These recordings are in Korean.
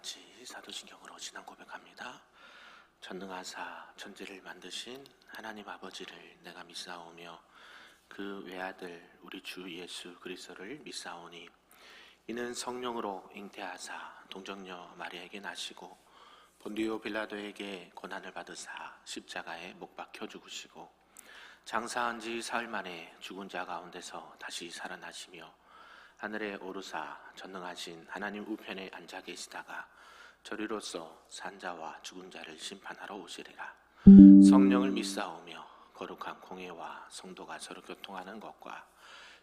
같이 사도신경으로 지난 고백합니다. 전능하사 천지를 만드신 하나님 아버지를 내가 믿사오며 그 외아들 우리 주 예수 그리스도를 믿사오니 이는 성령으로 잉태하사 동정녀 마리아에게 나시고 본디오 빌라도에게 고난을 받으사 십자가에 못 박혀 죽으시고 장사한 지 사흘 만에 죽은 자 가운데서 다시 살아나시며 하늘에 오르사 전능하신 하나님 우편에 앉아 계시다가 저리로서 산자와 죽은 자를 심판하러 오시리라. 성령을 믿사오며 거룩한 공회와 성도가 서로 교통하는 것과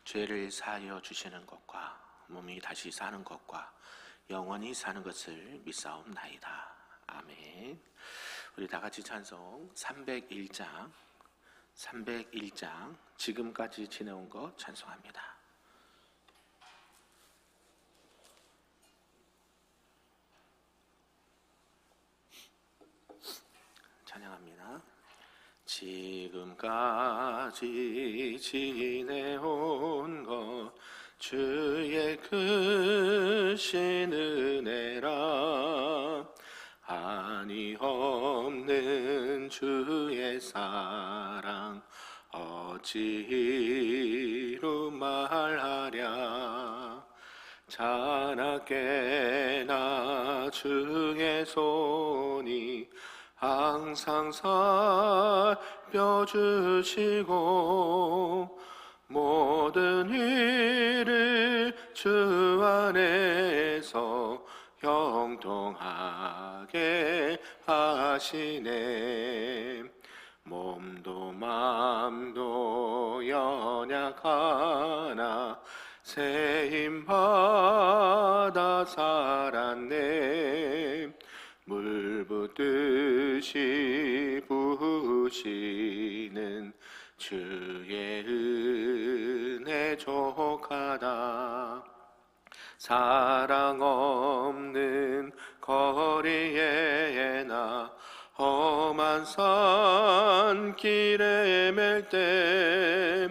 죄를 사하여 주시는 것과 몸이 다시 사는 것과 영원히 사는 것을 믿사옵나이다. 아멘. 우리 다 같이 찬송 301장 지금까지 지내온 것 찬송합니다. 찬양합니다. 지금까지 지내온 것 주의 크신 은혜라 한이 없는 주의 사랑 어찌로 말하랴 자나깨나 주의 손이 항상 살펴주시고 모든 일을 주 안에서 형통하게 하시네. 몸도 맘도 연약하나 새 힘 받아 살았네. 물 붓듯이 부으시는 주의 은혜 족하다. 사랑 없는 거리에 나 험한 산길에 맬 때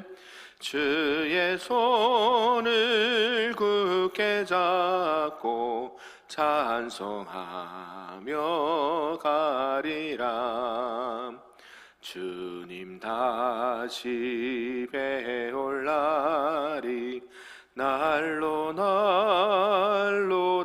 주의 손을 굳게 잡고 찬송하며 가리라. 주님 다시 배올 날이 날로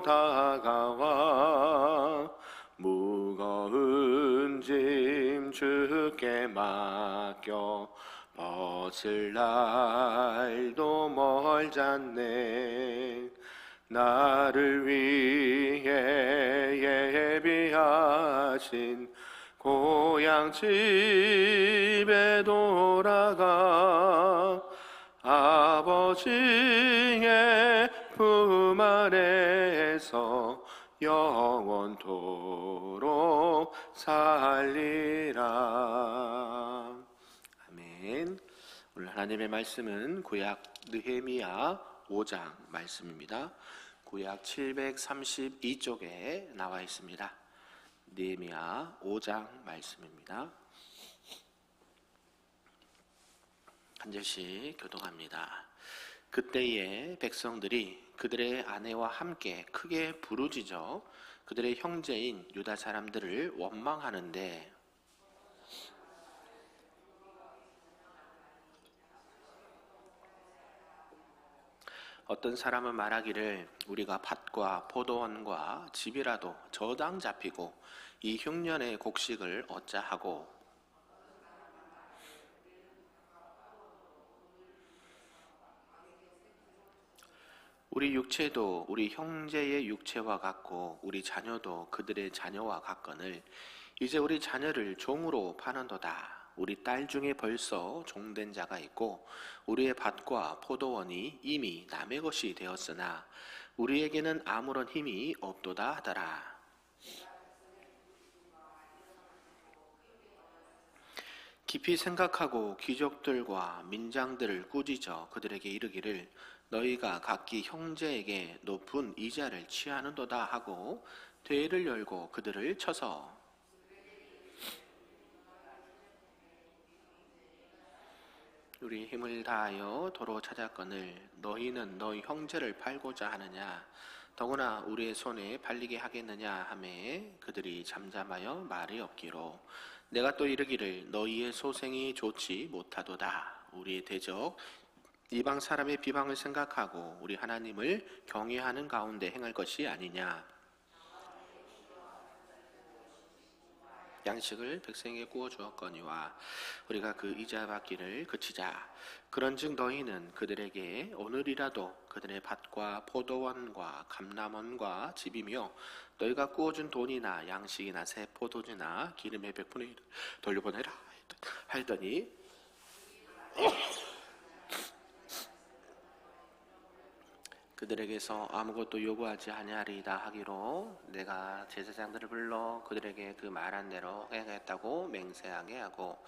다가와 무거운 짐 주께 맡겨 벗을 날도 멀잖네. 나를 위해 예비하신 고향 집에 돌아가 아버지의 품 안에서 영원토록 살리라. 아멘. 오늘 하나님의 말씀은 구약 느헤미야 5장 말씀입니다. 구약 732쪽에 나와 있습니다. 느헤미야 5장 말씀입니다. 한 절씩 교독합니다. 그때에 백성들이 그들의 아내와 함께 크게 부르짖어 그들의 형제인 유다 사람들을 원망하는데 어떤 사람은 말하기를 우리가 밭과 포도원과 집이라도 저당 잡히고 이 흉년의 곡식을 얻자 하고 우리 육체도 우리 형제의 육체와 같고 우리 자녀도 그들의 자녀와 같거늘 이제 우리 자녀를 종으로 파는도다. 우리 딸 중에 벌써 종된 자가 있고 우리의 밭과 포도원이 이미 남의 것이 되었으나 우리에게는 아무런 힘이 없도다 하더라. 깊이 생각하고 귀족들과 민장들을 꾸짖어 그들에게 이르기를 너희가 각기 형제에게 높은 이자를 취하는도다 하고 대회를 열고 그들을 쳐서 우리 힘을 다하여 도로 찾았거늘 너희는 너희 형제를 팔고자 하느냐 더구나 우리의 손에 팔리게 하겠느냐 하매 그들이 잠잠하여 말이 없기로 내가 또 이르기를 너희의 소생이 좋지 못하도다. 우리의 대적 이방 사람의 비방을 생각하고 우리 하나님을 경외하는 가운데 행할 것이 아니냐. 양식을 백성에게 구워 주었거니와 우리가 그 이자 받기를 그치자. 그런즉 너희는 그들에게 오늘이라도 그들의 밭과 포도원과 감람원과 집이며 너희가 구워준 돈이나 양식이나 새 포도주나 기름의 100분의 1을 돌려보내라 하였더니 그들에게서 아무것도 요구하지 아니하리이다 하기로 내가 제사장들을 불러 그들에게 그 말한 대로 행하겠다고 맹세하게 하고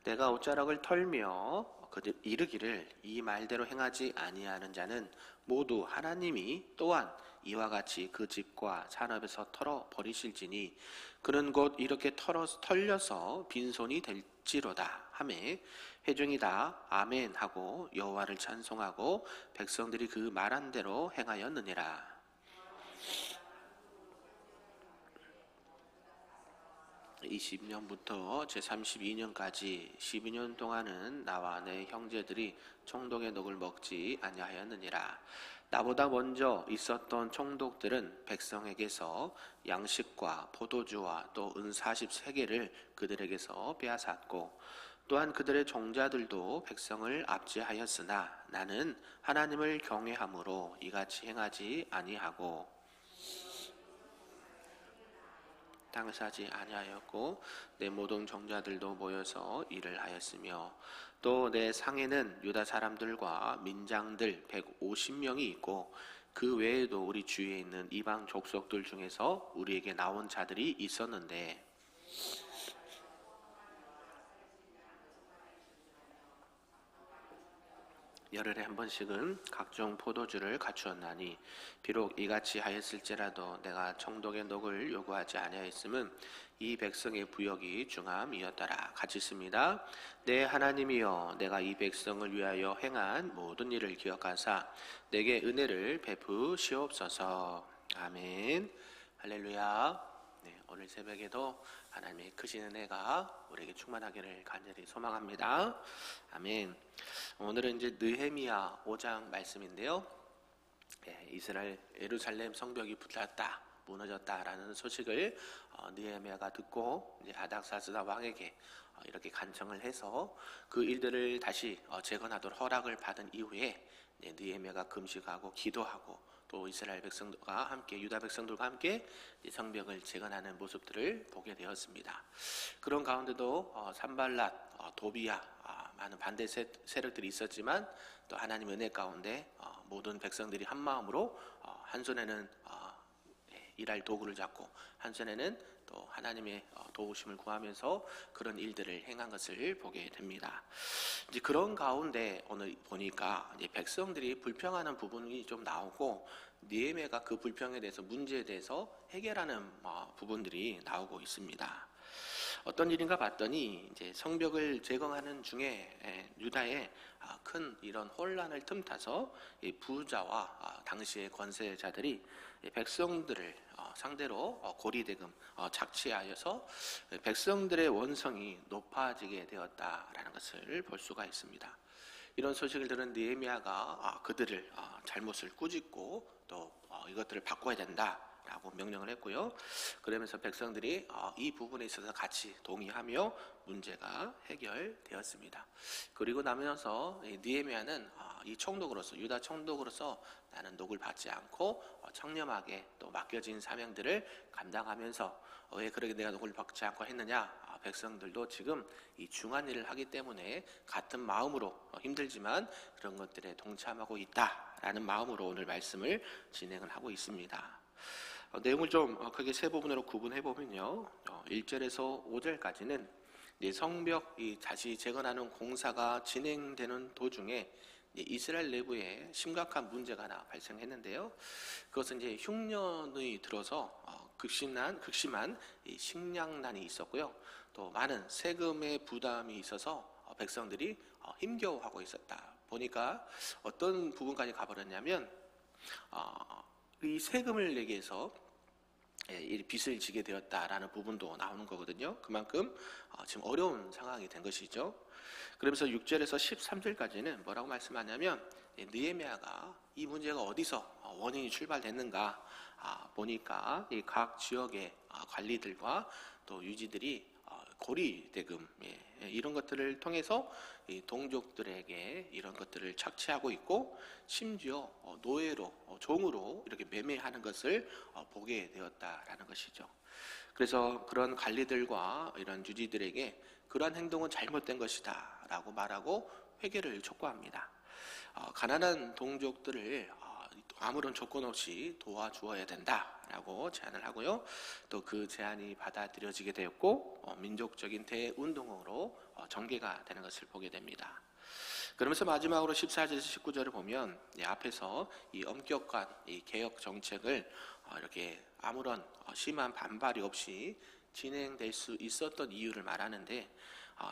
내가 옷자락을 털며 그들 이르기를 이 말대로 행하지 아니하는 자는 모두 하나님이 또한 이와 같이 그 집과 산업에서 털어 버리실지니 그는 곧 이렇게 털려서 빈손이 될지로다 하매 회중이 다 아멘 하고 여호와를 찬송하고 백성들이 그 말한 대로 행하였느니라. 이 10년부터 제 32년까지 12년 동안은 나와 내 형제들이 총독의 녹을 먹지 아니하였느니라. 나보다 먼저 있었던 총독들은 백성에게서 양식과 포도주와 또 은 43개를 그들에게서 빼앗았고 또한 그들의 종자들도 백성을 압제하였으나 나는 하나님을 경외함으로 이같이 행하지 아니하고 땅을 사지 아니하였고 내 모든 종자들도 모여서 일을 하였으며 또 내 상에는 유다 사람들과 민장들 150명이 있고 그 외에도 우리 주위에 있는 이방 족속들 중에서 우리에게 나온 자들이 있었는데 열흘에 한 번씩은 각종 포도주를 갖추었나니 비록 이같이 하였을지라도 내가 총독의 녹을 요구하지 아니하였음은 이 백성의 부역이 중함이었더라. 같이 있습니다. 내 하나님이여 내가 이 백성을 위하여 행한 모든 일을 기억하사 내게 은혜를 베푸시옵소서. 아멘. 할렐루야. 네, 오늘 새벽에도 하나님의 크신 은혜가 우리에게 충만하기를 간절히 소망합니다. 아멘. 오늘은 이제 느헤미야 5장 말씀인데요. 이스라엘 예루살렘 성벽이 불났다, 무너졌다라는 소식을 느헤미야가 듣고 이제 아닥사스다 왕에게 이렇게 간청을 해서 그 일들을 다시 재건하도록 허락을 받은 이후에 느헤미야가 금식하고 기도하고 또 이스라엘 백성들과 함께 유다 백성들과 함께 성벽을 재건하는 모습들을 보게 되었습니다. 그런 가운데도 산발랏, 도비야 많은 반대 세력들이 있었지만 또 하나님 은혜 가운데 모든 백성들이 한 마음으로 한 손에는 일할 도구를 잡고 한 손에는 또 하나님의 도우심을 구하면서 그런 일들을 행한 것을 보게 됩니다. 이제 그런 가운데 오늘 보니까 이제 백성들이 불평하는 부분이 좀 나오고 느헤미야가 그 불평에 대해서 문제에 대해서 해결하는 부분들이 나오고 있습니다. 어떤 일인가 봤더니 이제 성벽을 재건하는 중에 유다에 큰 이런 혼란을 틈타서 부자와 당시의 권세자들이 백성들을 상대로 고리대금 착취하여서 백성들의 원성이 높아지게 되었다라는 것을 볼 수가 있습니다. 이런 소식을 들은 느헤미야가 그들을 잘못을 꾸짖고 또 이것들을 바꿔야 된다라고 명령을 했고요. 그러면서 백성들이 이 부분에 있어서 같이 동의하며 문제가 해결되었습니다. 그리고 나면서 느헤미야는 이 총독으로서 유다 총독으로서 나는 녹을 받지 않고 청렴하게 또 맡겨진 사명들을 감당하면서 왜 그렇게 내가 녹을 받지 않고 했느냐? 백성들도 지금 이 중한 일을 하기 때문에 같은 마음으로 힘들지만 그런 것들에 동참하고 있다라는 마음으로 오늘 말씀을 진행을 하고 있습니다. 내용을 좀 크게 세 부분으로 구분해 보면요, 1절에서 5절까지는 성벽 다시 재건하는 공사가 진행되는 도중에 이스라엘 내부에 심각한 문제가 하나 발생했는데요. 그것은 이제 흉년이 들어서 극심한 식량난이 있었고요. 또 많은 세금의 부담이 있어서 백성들이 힘겨워하고 있었다. 보니까 어떤 부분까지 가버렸냐면 이 세금을 내기 위해서 이 빚을 지게 되었다라는 부분도 나오는 거거든요. 그만큼 지금 어려운 상황이 된 것이죠. 그러면서 6절에서 13절까지는 뭐라고 말씀하냐면 느헤미야가 이 문제가 어디서 원인이 출발됐는가 보니까 이 각 지역의 관리들과 또 유지들이 고리 대금 이런 것들을 통해서 이 동족들에게 이런 것들을 착취하고 있고 심지어 노예로 종으로 이렇게 매매하는 것을 보게 되었다라는 것이죠. 그래서 그런 관리들과 이런 유지들에게 그러한 행동은 잘못된 것이다 라고 말하고 회개를 촉구합니다. 가난한 동족들을 아무런 조건 없이 도와주어야 된다라고 제안을 하고요. 또 그 제안이 받아들여지게 되었고 민족적인 대운동으로 전개가 되는 것을 보게 됩니다. 그러면서 마지막으로 14절에서 19절을 보면 앞에서 이 엄격한 이 개혁 정책을 이렇게 아무런 심한 반발이 없이 진행될 수 있었던 이유를 말하는데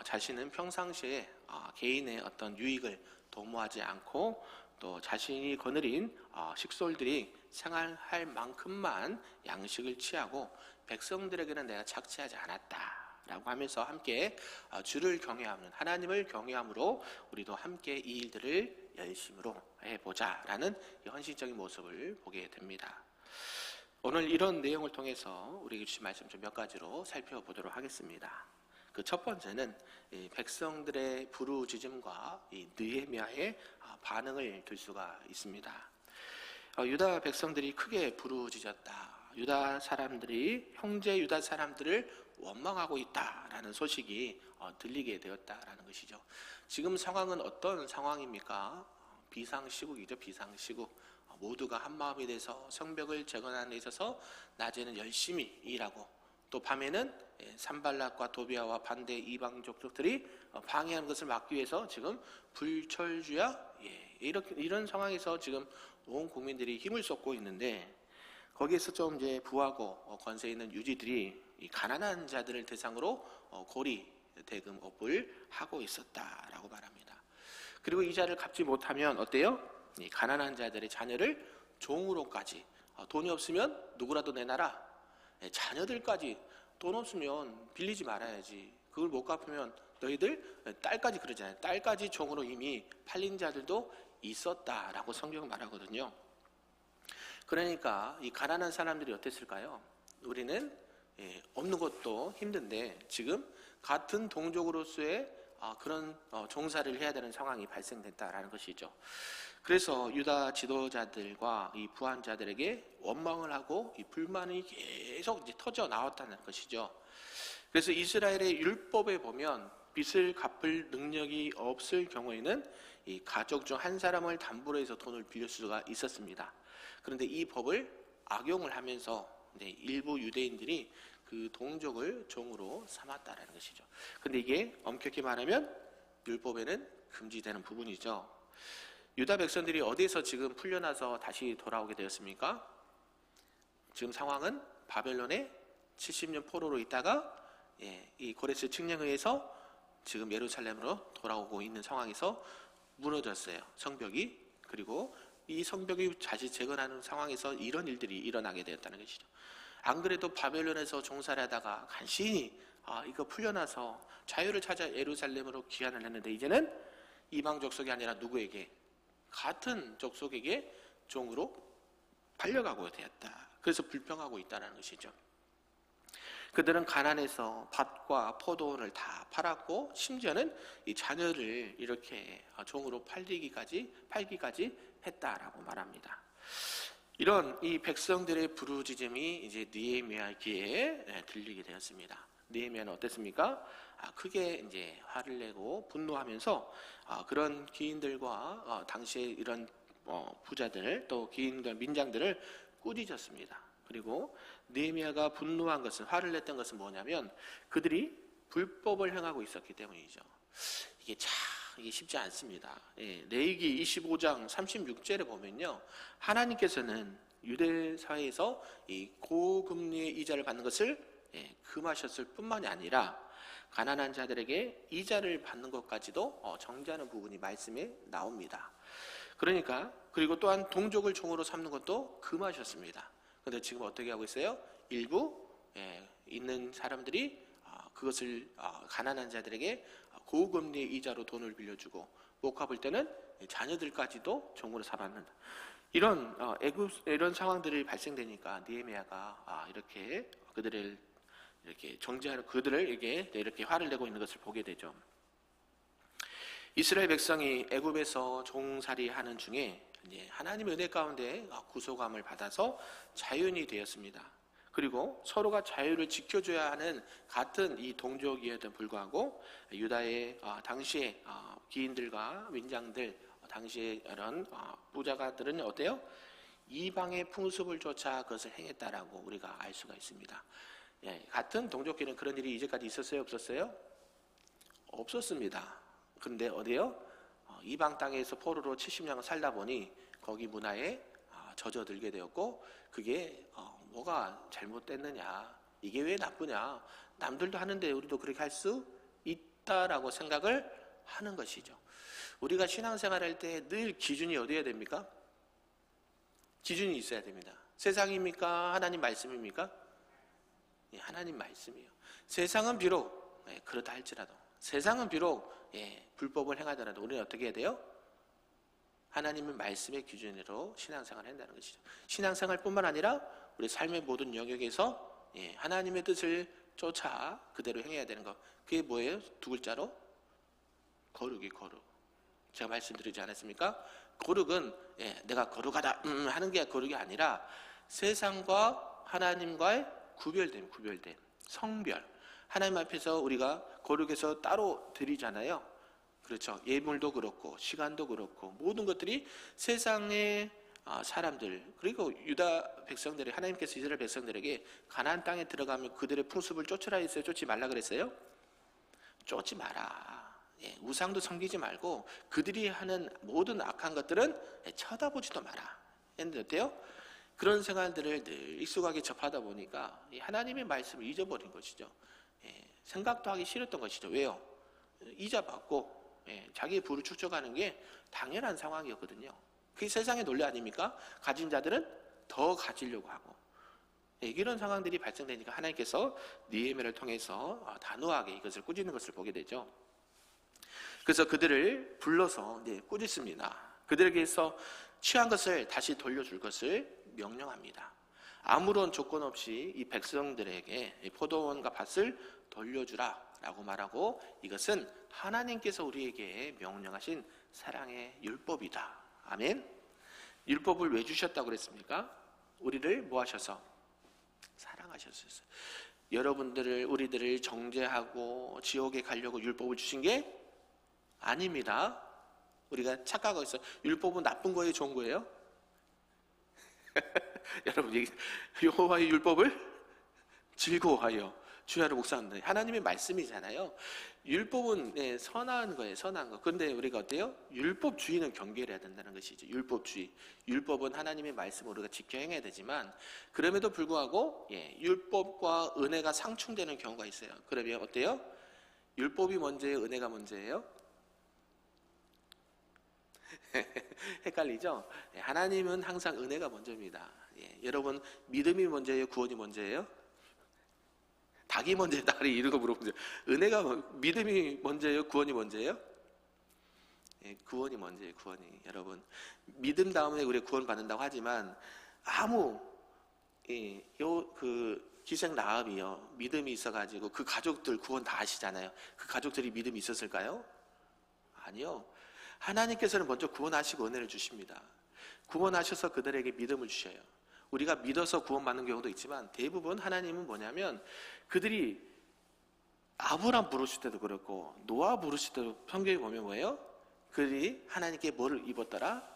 자신은 평상시에 개인의 어떤 유익을 도모하지 않고 또 자신이 거느린 식솔들이 생활할 만큼만 양식을 취하고 백성들에게는 내가 착취하지 않았다라고 하면서 함께 주를 경외하는 하나님을 경외함으로 우리도 함께 이 일들을 열심으로 해보자라는 헌신적인 모습을 보게 됩니다. 오늘 이런 내용을 통해서 우리에게 주신 말씀 좀 몇 가지로 살펴보도록 하겠습니다. 그 첫 번째는 백성들의 부르짖음과 이 느헤미야의 반응을 들 수가 있습니다. 유다 백성들이 크게 부르짖었다. 유다 사람들이 형제 유다 사람들을 원망하고 있다라는 소식이 들리게 되었다라는 것이죠. 지금 상황은 어떤 상황입니까? 비상시국이죠. 비상시국. 모두가 한마음이 돼서 성벽을 재건하는 데 있어서 낮에는 열심히 일하고 또 밤에는 산발락과 도비아와 반대 이방 족속들이 방해하는 것을 막기 위해서 지금 불철주야 이런 상황에서 지금 온 국민들이 힘을 쏟고 있는데 거기에서 좀 이제 부하고 권세 있는 유지들이 이 가난한 자들을 대상으로 고리 대금업을 하고 있었다라고 말합니다. 그리고 이 자를 갚지 못하면 어때요? 이 가난한 자들의 자녀를 종으로까지 돈이 없으면 누구라도 내놔라. 자녀들까지 돈 없으면 빌리지 말아야지. 그걸 못 갚으면 너희들 딸까지 그러잖아요. 딸까지 종으로 이미 팔린 자들도 있었다라고 성경은 말하거든요. 그러니까 이 가난한 사람들이 어땠을까요? 우리는 없는 것도 힘든데 지금 같은 동족으로서의 그런 종사를 해야 되는 상황이 발생됐다라는 것이죠. 그래서 유다 지도자들과 이 부한자들에게 원망을 하고 이 불만이 계속 이제 터져 나왔다는 것이죠. 그래서 이스라엘의 율법에 보면 빚을 갚을 능력이 없을 경우에는 이 가족 중 한 사람을 담보로 해서 돈을 빌릴 수가 있었습니다. 그런데 이 법을 악용을 하면서 이제 일부 유대인들이 그 동족을 종으로 삼았다라는 것이죠. 근데 이게 엄격히 말하면 율법에는 금지되는 부분이죠. 유다 백성들이 어디에서 지금 풀려나서 다시 돌아오게 되었습니까? 지금 상황은 바벨론의 70년 포로로 있다가 이 고레스 칙령에 의해서 지금 예루살렘으로 돌아오고 있는 상황에서 무너졌어요. 성벽이. 그리고 이 성벽이 다시 재건하는 상황에서 이런 일들이 일어나게 되었다는 것이죠. 안 그래도 바벨론에서 종사를 하다가 간신히 이거 풀려나서 자유를 찾아 예루살렘으로 귀환을 했는데 이제는 이방 족속이 아니라 누구에게? 같은 족속에게 종으로 팔려가고 되었다. 그래서 불평하고 있다는 것이죠. 그들은 가난해서 밭과 포도원을 다 팔았고 심지어는 이 자녀를 이렇게 종으로 팔기까지 했다라고 말합니다. 이런 이 백성들의 부르짖음이 이제 느헤미야 귀에 들리게 되었습니다. 느헤미야는 어땠습니까? 크게 이제 화를 내고 분노하면서 그런 귀인들과 당시에 이런 부자들 또 귀인들 민장들을 꾸짖었습니다. 그리고 느헤미야가 분노한 것은 화를 냈던 것은 뭐냐면 그들이 불법을 행하고 있었기 때문이죠. 이게 쉽지 않습니다. 레위기 25장 36절에 보면요, 하나님께서는 유대 사회에서 이 고금리의 이자를 받는 것을 금하셨을 뿐만이 아니라 가난한 자들에게 이자를 받는 것까지도 정지하는 부분이 말씀에 나옵니다. 그러니까 그리고 또한 동족을 종으로 삼는 것도 금하셨습니다. 그런데 지금 어떻게 하고 있어요? 일부 있는 사람들이 그것을 가난한 자들에게 고금리의 이자로 돈을 빌려주고 못 갚을 때는 자녀들까지도 종으로 삼았는다. 이런 상황들이 발생되니까 느헤미야가 이렇게 그들을 이렇게 정죄하는 그들에게 이렇게 화를 내고 있는 것을 보게 되죠. 이스라엘 백성이 애굽에서 종살이하는 중에 하나님의 은혜 가운데 구속함을 받아서 자유인이 되었습니다. 그리고 서로가 자유를 지켜줘야 하는 같은 이 동족이에도 불구하고 유다의 당시의 기인들과 민장들, 당시의 이런 부자가들은 어때요? 이방의 풍습을 쫓아 그것을 행했다라고 우리가 알 수가 있습니다. 같은 동족끼리는 그런 일이 이제까지 있었어요? 없었어요? 없었습니다. 그런데 어디요? 이방 땅에서 포로로 70년을 살다 보니 거기 문화에 젖어들게 되었고 그게 뭐가 잘못됐느냐, 이게 왜 나쁘냐, 남들도 하는데 우리도 그렇게 할 수 있다라고 생각을 하는 것이죠. 우리가 신앙생활할 때 늘 기준이 어디야 됩니까? 기준이 있어야 됩니다. 세상입니까? 하나님 말씀입니까? 하나님 말씀이에요. 세상은 비록 그렇다 할지라도, 세상은 비록 불법을 행하더라도 우리는 어떻게 해야 돼요? 하나님의 말씀의 기준으로 신앙생활을 한다는 것이죠. 신앙생활뿐만 아니라 우리 삶의 모든 영역에서 하나님의 뜻을 쫓아 그대로 행해야 되는 것. 그게 뭐예요? 두 글자로? 거룩이 거룩. 제가 말씀드리지 않았습니까? 거룩은 내가 거룩하다 하는 게 거룩이 아니라 세상과 하나님과의 구별됨, 성별. 하나님 앞에서 우리가 거룩해서 따로 드리잖아요. 그렇죠. 예물도 그렇고 시간도 그렇고 모든 것들이 세상의 사람들, 그리고 유다 백성들이 하나님께서 이스라엘 백성들에게 가나안 땅에 들어가면 그들의 풍습을 쫓으라 했어요? 쫓지 말라 그랬어요? 쫓지 마라. 우상도 섬기지 말고 그들이 하는 모든 악한 것들은 쳐다보지도 마라 했는데 어때요? 그런 생활들을 늘 익숙하게 접하다 보니까 하나님의 말씀을 잊어버린 것이죠. 생각도 하기 싫었던 것이죠. 왜요? 이자받고 자기의 부를 축적하는 게 당연한 상황이었거든요. 그게 세상의 논리 아닙니까? 가진 자들은 더 가지려고 하고 이런 상황들이 발생되니까 하나님께서 느헤미야를 통해서 단호하게 이것을 꾸짖는 것을 보게 되죠. 그래서 그들을 불러서 꾸짖습니다. 그들에게서 취한 것을 다시 돌려줄 것을 명령합니다. 아무런 조건 없이 이 백성들에게 포도원과 밭을 돌려주라 라고 말하고 이것은 하나님께서 우리에게 명령하신 사랑의 율법이다. 아멘. 율법을 왜 주셨다고 그랬습니까? 우리를 뭐 하셔서? 사랑하셨어요. 우리들을 정죄하고 지옥에 가려고 율법을 주신 게 아닙니다. 우리가 착각하고 있어요. 율법은 나쁜 거예요? 좋은 거예요? 여러분, 여호와의 율법을 즐거워하여 주야로 묵상한다. 하나님의 말씀이잖아요. 율법은 선한 거예요. 선한 거. 그런데 우리가 어때요? 율법주의는 경계를 해야 된다는 것이죠. 율법주의. 율법은 하나님의 말씀을 우리가 지켜 행해야 되지만 그럼에도 불구하고 율법과 은혜가 상충되는 경우가 있어요. 그러면 어때요? 율법이 먼저예요? 은혜가 먼저예요? 헷갈리죠? 하나님은 항상 은혜가 먼저입니다. 여러분, 믿음이 먼저예요? 구원이 먼저예요? 닭이 먼저예요? 닭이 이런 거 물어보세요. 믿음이 먼저예요? 구원이 먼저예요? 구원이 먼저예요. 구원이. 여러분, 믿음 다음에 우리가 구원 받는다고 하지만 기생 라합이요, 믿음이 있어가지고 그 가족들 구원 다 아시잖아요. 그 가족들이 믿음이 있었을까요? 아니요. 하나님께서는 먼저 구원하시고 은혜를 주십니다. 구원하셔서 그들에게 믿음을 주셔요. 우리가 믿어서 구원받는 경우도 있지만 대부분 하나님은 뭐냐면 그들이 아브람 부르실 때도 그렇고 노아 부르실 때도 성경에 보면 뭐예요? 그들이 하나님께 뭐를 입었더라?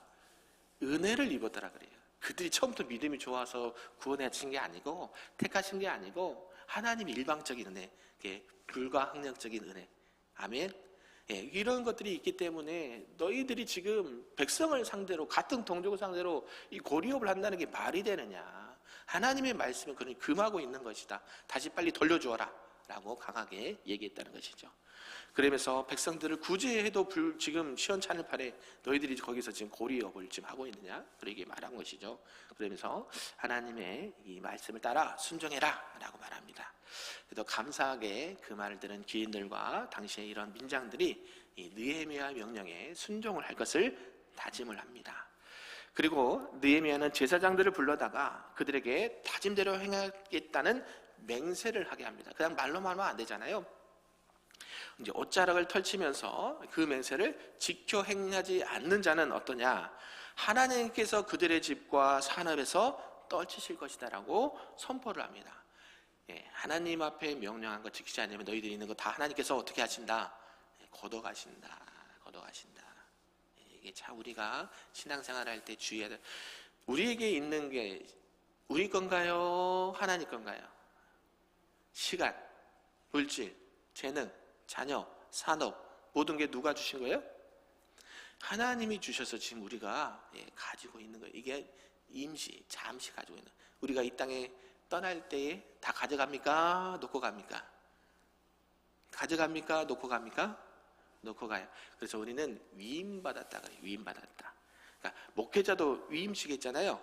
은혜를 입었더라 그래요. 그들이 처음부터 믿음이 좋아서 구원하신 게 아니고 택하신 게 아니고 하나님의 일방적인 은혜, 불가항력적인 은혜. 아멘. 이런 것들이 있기 때문에 너희들이 지금 백성을 상대로 같은 동족을 상대로 이 고리업을 한다는 게 말이 되느냐. 하나님의 말씀은 그러니 금하고 있는 것이다. 다시 빨리 돌려주어라. 라고 강하게 얘기했다는 것이죠. 그러면서 백성들을 구제해도 지금 시원찮을 판에 너희들이 거기서 지금 고리업을 지금 하고 있느냐, 그렇게 말한 것이죠. 그러면서 하나님의 이 말씀을 따라 순종해라 라고 말합니다. 그래도 감사하게 그 말을 들은 귀인들과 당시에 이런 민장들이 이 느헤미야 명령에 순종을 할 것을 다짐을 합니다. 그리고 느헤미야는 제사장들을 불러다가 그들에게 다짐대로 행하겠다는 맹세를 하게 합니다. 그냥 말로만 하면 안 되잖아요. 이제 옷자락을 펼치면서 그 맹세를 지켜 행하지 않는 자는 어떠냐? 하나님께서 그들의 집과 산업에서 떨치실 것이다라고 선포를 합니다. 하나님 앞에 명령한 거 지키지 않으면 너희들이 있는 거 다 하나님께서 어떻게 하신다? 걷어가신다. 이게 참 우리가 신앙생활 할 때 주의해야 돼. 우리에게 있는 게 우리 건가요? 하나님 건가요? 시간, 물질, 재능, 자녀, 산업, 모든 게 누가 주신 거예요? 하나님이 주셔서 지금 우리가 가지고 있는 거예요. 이게 잠시 가지고 있는. 우리가 이 땅에 떠날 때에 다 가져갑니까? 놓고 갑니까? 가져갑니까? 놓고 갑니까? 놓고 가요. 그래서 우리는 위임받았다 그래요. 위임받았다. 그러니까 목회자도 위임시겠잖아요.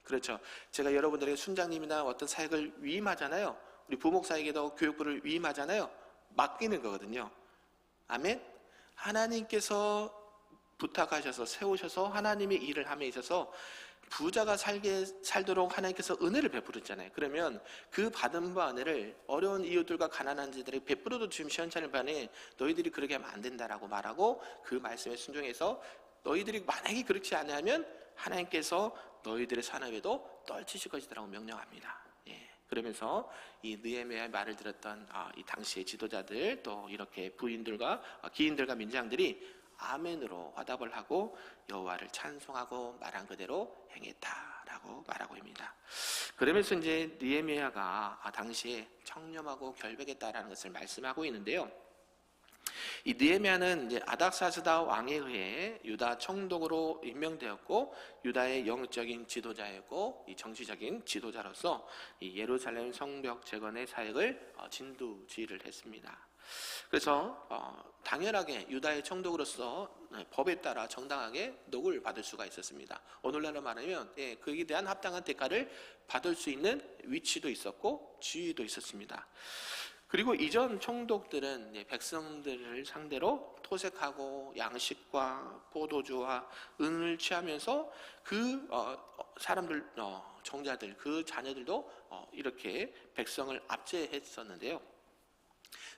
그렇죠. 제가 여러분들에게 순장님이나 어떤 사역을 위임하잖아요. 우리 부목사에게도 교육부를 위임하잖아요. 맡기는 거거든요. 아멘. 하나님께서 부탁하셔서 세우셔서 하나님의 일을 함에 있어서 부자가 살도록 하나님께서 은혜를 베풀었잖아요. 그러면 그 받은 바 은혜를 어려운 이웃들과 가난한 자들에게 베풀어도 지금 시원찮을 판에 너희들이 그렇게 하면 안 된다라고 말하고 그 말씀에 순종해서 너희들이 만약에 그렇지 않으면 하나님께서 너희들의 산업에도 떨치실 것이라고 명령합니다. 그러면서 이 느헤미야의 말을 들었던 이 당시의 지도자들 또 이렇게 부인들과 기인들과 민장들이 아멘으로 화답을 하고 여호와를 찬송하고 말한 그대로 행했다라고 말하고 있습니다. 그러면서 이제 느헤미야가 당시에 청렴하고 결백했다라는 것을 말씀하고 있는데요. 이 느헤미야는 이제 아닥사스다 왕에 의해 유다 총독으로 임명되었고 유다의 영적인 지도자였고 이 정치적인 지도자로서 이 예루살렘 성벽 재건의 사역을 진두지휘를 했습니다. 그래서 당연하게 유다의 총독으로서 법에 따라 정당하게 녹을 받을 수가 있었습니다. 오늘날로 말하면 그에 대한 합당한 대가를 받을 수 있는 위치도 있었고 지위도 있었습니다. 그리고 이전 총독들은 백성들을 상대로 토색하고 양식과 포도주와 은을 취하면서 그 사람들, 종자들, 그 자녀들도 이렇게 백성을 압제했었는데요.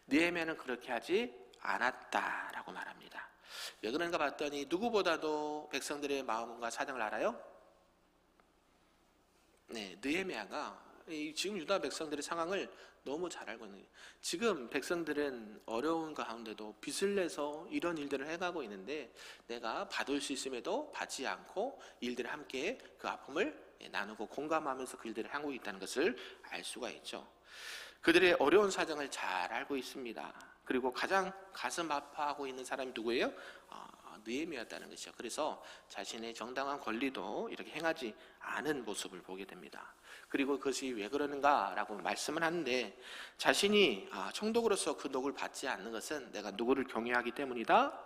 느헤미야는 그렇게 하지 않았다라고 말합니다. 왜 그런가 봤더니 누구보다도 백성들의 마음과 사정을 알아요? 느헤미야가 지금 유다 백성들의 상황을 너무 잘 알고 있는 거예요. 지금 백성들은 어려운 가운데도 빚을 내서 이런 일들을 해가고 있는데 내가 받을 수 있음에도 받지 않고 일들을 함께 그 아픔을 나누고 공감하면서 그 일들을 하고 있다는 것을 알 수가 있죠. 그들의 어려운 사정을 잘 알고 있습니다. 그리고 가장 가슴 아파하고 있는 사람이 누구예요? 느헤미야였다는 것이죠. 그래서 자신의 정당한 권리도 이렇게 행하지 않은 모습을 보게 됩니다. 그리고 그것이 왜 그러는가라고 말씀을 하는데 자신이 총독으로서 그 녹을 받지 않는 것은 내가 누구를 경외하기 때문이다?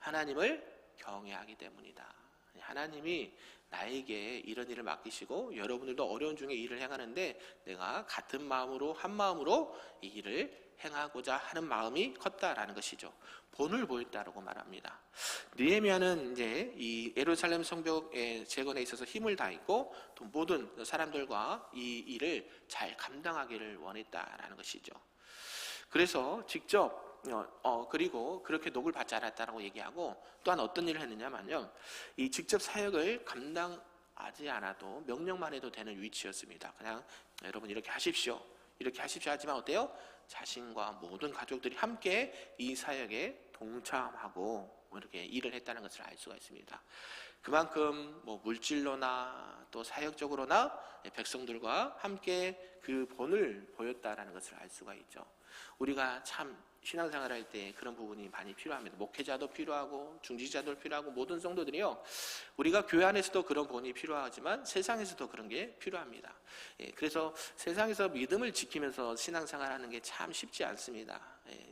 하나님을 경외하기 때문이다. 하나님이 나에게 이런 일을 맡기시고 여러분들도 어려운 중에 일을 행하는데 내가 같은 마음으로 한 마음으로 이 일을 행하고자 하는 마음이 컸다라는 것이죠. 본을 보였다라고 말합니다. 느헤미야는 이제 이 예루살렘 성벽의 재건에 있어서 힘을 다했고 또 모든 사람들과 이 일을 잘 감당하기를 원했다라는 것이죠. 그래서 직접 그리고 그렇게 녹을 받지 않았다라고 얘기하고 또한 어떤 일을 했느냐면요, 이 직접 사역을 감당하지 않아도 명령만 해도 되는 위치였습니다. 그냥 여러분 이렇게 하십시오 하지만 어때요? 자신과 모든 가족들이 함께 이 사역에 동참하고 이렇게 일을 했다는 것을 알 수가 있습니다. 그만큼 뭐 물질로나 또 사역적으로나 백성들과 함께 그 본을 보였다라는 것을 알 수가 있죠. 우리가 참 신앙생활 할 때 그런 부분이 많이 필요합니다. 목회자도 필요하고 중직자도 필요하고 모든 성도들이요, 우리가 교회 안에서도 그런 본이 필요하지만 세상에서도 그런 게 필요합니다. 그래서 세상에서 믿음을 지키면서 신앙생활하는 게 참 쉽지 않습니다.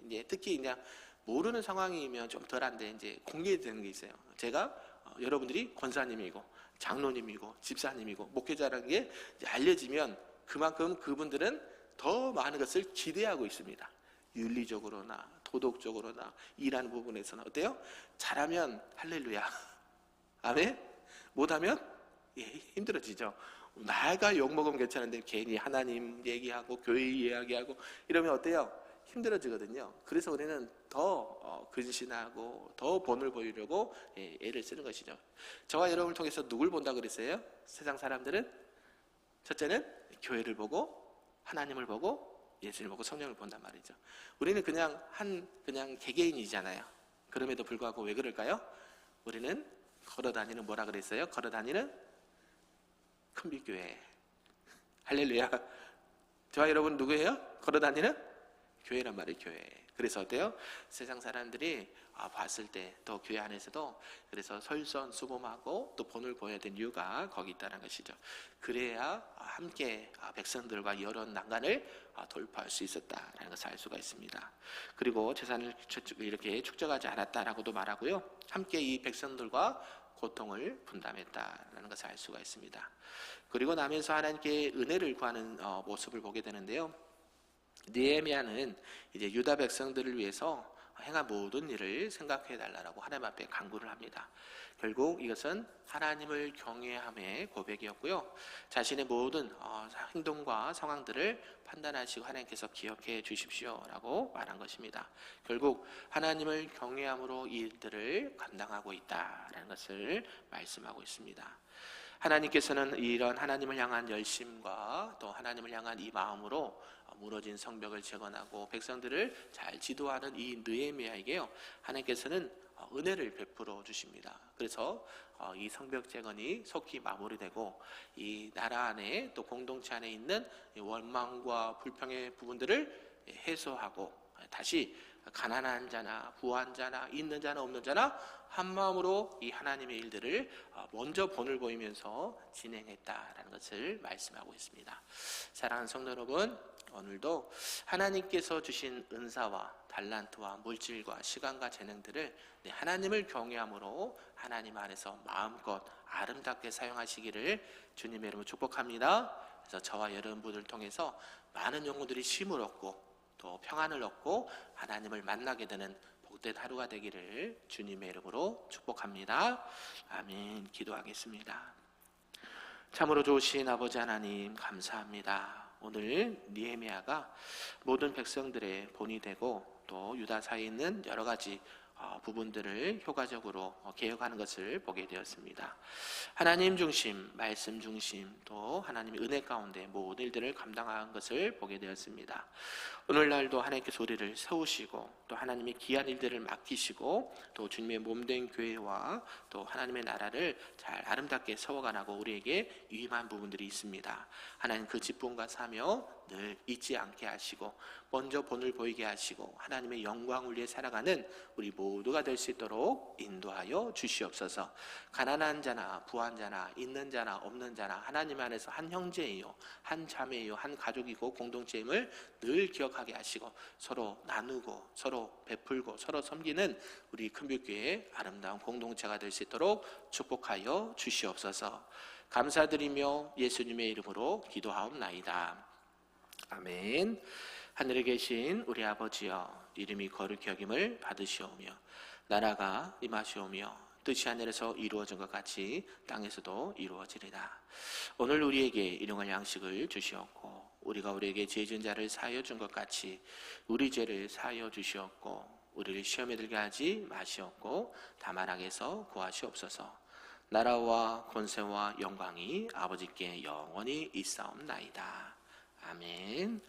이제 특히 그냥 모르는 상황이면 좀 덜한데 이제 공개되는 게 있어요. 제가 여러분들이 권사님이고 장로님이고 집사님이고 목회자라는 게 이제 알려지면 그만큼 그분들은 더 많은 것을 기대하고 있습니다. 윤리적으로나 도덕적으로나 일하는 부분에서는 어때요? 잘하면 할렐루야, 아멘. 못하면 힘들어지죠. 나가 욕먹으면 괜찮은데 괜히 하나님 얘기하고 교회 이야기하고 이러면 어때요? 힘들어지거든요. 그래서 우리는 더 근신하고 더 본을 보이려고 애를 쓰는 것이죠. 저와 여러분을 통해서 누굴 본다 그랬어요? 세상 사람들은 첫째는 교회를 보고 하나님을 보고 예수를 보고 성령을 본단 말이죠. 우리는 그냥 개개인이잖아요. 그럼에도 불구하고 왜 그럴까요? 우리는 걸어다니는 뭐라 그랬어요? 걸어다니는 큰빛교회. 할렐루야. 저와 여러분 누구예요? 걸어다니는 교회란 말이에요. 교회. 그래서 어때요? 세상 사람들이 봤을 때 또 교회 안에서도 그래서 솔선수범하고 또 본을 보여야 되는 이유가 거기 있다는 것이죠. 그래야 함께 백성들과 여러 난간을 돌파할 수 있었다라는 것을 알 수가 있습니다. 그리고 재산을 이렇게 축적하지 않았다라고도 말하고요, 함께 이 백성들과 고통을 분담했다라는 것을 알 수가 있습니다. 그리고 나면서 하나님께 은혜를 구하는 모습을 보게 되는데요, 느헤미야는 이제 유다 백성들을 위해서 행한 모든 일을 생각해 달라고 하나님 앞에 간구를 합니다. 결국 이것은 하나님을 경외함의 고백이었고요, 자신의 모든 행동과 상황들을 판단하시고 하나님께서 기억해 주십시오라고 말한 것입니다. 결국 하나님을 경외함으로 이 일들을 감당하고 있다라는 것을 말씀하고 있습니다. 하나님께서는 이런 하나님을 향한 열심과 또 하나님을 향한 이 마음으로 무너진 성벽을 재건하고 백성들을 잘 지도하는 이 느헤미야에게요, 하나님께서는 은혜를 베풀어 주십니다. 그래서 이 성벽 재건이 속히 마무리되고 이 나라 안에 또 공동체 안에 있는 원망과 불평의 부분들을 해소하고 다시 가난한 자나 부한 자나 있는 자나 없는 자나 한 마음으로 이 하나님의 일들을 먼저 본을 보이면서 진행했다라는 것을 말씀하고 있습니다. 사랑하는 성도 여러분, 오늘도 하나님께서 주신 은사와 달란트와 물질과 시간과 재능들을 하나님을 경외함으로 하나님 안에서 마음껏 아름답게 사용하시기를 주님의 이름으로 축복합니다. 그래서 저와 여러분들을 통해서 많은 영혼들이 쉼을 얻고 또 평안을 얻고 하나님을 만나게 되는 복된 하루가 되기를 주님의 이름으로 축복합니다. 아멘. 기도하겠습니다. 참으로 좋으신 아버지 하나님, 감사합니다. 오늘 느헤미야가 모든 백성들의 본이 되고 또 유다 사이에 있는 여러 가지 부분들을 효과적으로 개혁하는 것을 보게 되었습니다. 하나님 중심, 말씀 중심, 또 하나님의 은혜 가운데 모든 일들을 감당한 것을 보게 되었습니다. 오늘날도 하나님께서 우리를 세우시고 또 하나님의 귀한 일들을 맡기시고 또 주님의 몸된 교회와 또 하나님의 나라를 잘 아름답게 세워가라고 우리에게 위임한 부분들이 있습니다. 하나님 그 직분과 사명 늘 잊지 않게 하시고 먼저 본을 보이게 하시고 하나님의 영광을 위해 살아가는 우리 모두가 될 수 있도록 인도하여 주시옵소서. 가난한 자나 부한 자나 있는 자나 없는 자나 하나님 안에서 한 형제예요, 한 자매예요, 한 가족이고 공동체임을 늘 기억하게 하시고 서로 나누고 서로 베풀고 서로 섬기는 우리 큰빛교회의 아름다운 공동체가 될 수 있도록 축복하여 주시옵소서. 감사드리며 예수님의 이름으로 기도하옵나이다. 아멘. 하늘에 계신 우리 아버지여, 이름이 거룩히 여김을 받으시오며 나라가 임하시오며 뜻이 하늘에서 이루어진 것 같이 땅에서도 이루어지리라. 오늘 우리에게 일용할 양식을 주시옵고 우리가 우리에게 죄 지은 자를 사하여 준 것 같이 우리 죄를 사하여 주시옵고 우리를 시험에 들게 하지 마시옵고 다만 악에서 구하시옵소서. 나라와 권세와 영광이 아버지께 영원히 있사옵나이다. 아멘.